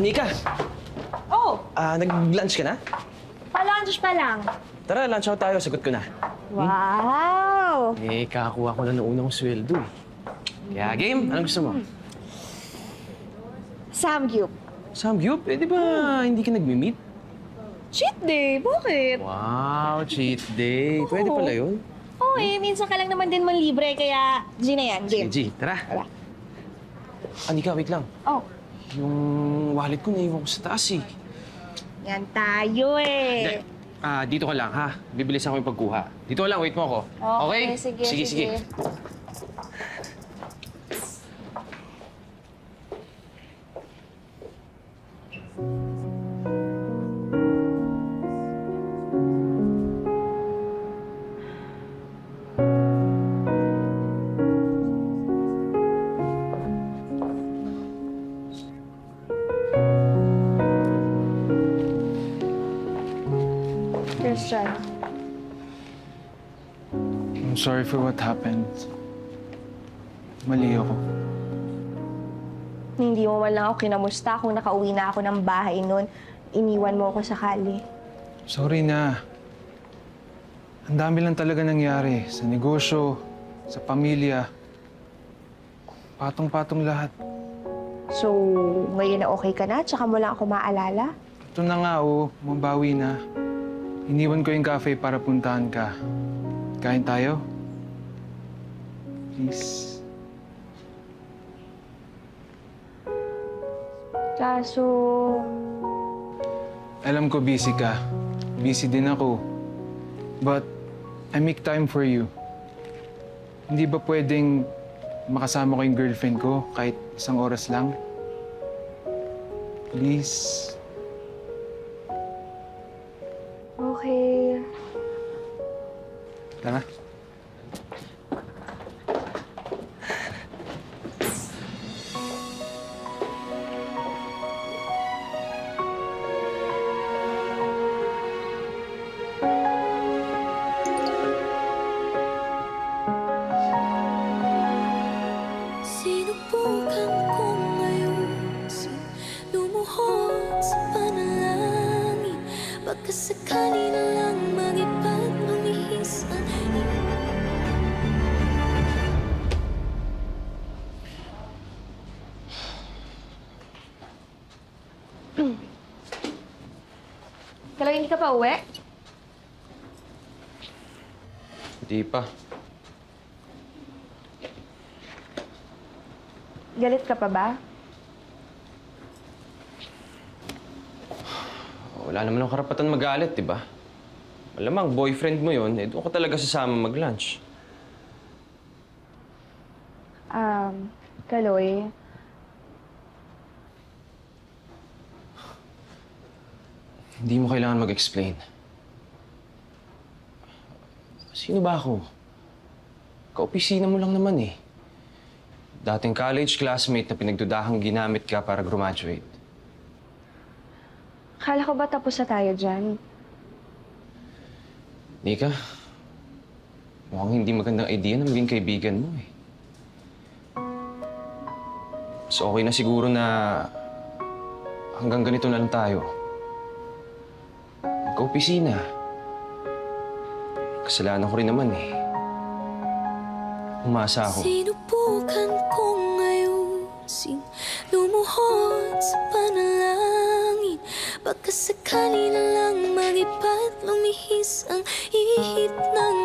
Nika, Oh, nag-lunch ka na? pa-lunch pa lang. Tara, lunch out tayo. Sagot ko na. Wow! Kakakuha ko na ng unang sweldo eh. Kaya game, anong gusto mo? Samgyup. Samgyup? Di ba hindi ka nag-meet? Cheat day, bakit? Wow, cheat day. Pwede pala yun. Oo minsan ka lang naman din manlibre, kaya G na yan, Sige, game. G, tara. Tara. Nika, wait lang. Oh, Yung wallet ko naiwan ko sa taas eh. yan tayo Hindi. Dito ka lang ha. Bibilisan ko yung pagkuha. Dito ka lang, wait mo ako. Okay, sige. Christian, I'm sorry for what happened. Mali ako. hindi mo man lang ako kinamusta kung nakauwi na ako ng bahay noon. Iniwan mo ako sa kali. Sorry na. Ang dami lang talaga nangyari sa negosyo, sa pamilya. Patong-patong lahat. So, ngayon na okay ka na, tsaka mo lang ako maalala? Ito na nga, mabawi na. Iniwan ko yung cafe para puntahan ka. Kain tayo? Please. Kaso, Alam ko busy ka. Busy din ako. But I make time for you. Hindi ba pwedeng makasama ko yung girlfriend ko kahit isang oras lang? Please. okay. Tara. Sinubukan kong ayusin, lumuhod sa panalangin. Pagkasakali na lang mag-iba't lumihis ang Talaga hindi ka pa uwi? Hindi pa. Galit ka pa ba? Wala naman akong karapatan magalit, di ba? Malamang, boyfriend mo yun, doon ka talaga sasama mag-lunch. Kaloy, Hindi mo kailangan mag-explain. Sino ba ako? Kaopisina mo lang naman eh. Dating college classmate na pinagdudahang ginamit ka para graduate. akala ko ba tapos na tayo dyan? Nika, mukhang hindi magandang idea na maging kaibigan mo eh. So okay na siguro na hanggang ganito na lang tayo. Magka-opisina. Kasalanan ko rin naman eh. Umasa ako. Sinubukan kong ayusin, lumuhod sa panalangin. Pagkasakali na lang mag-iba't lumihis ang ihip ng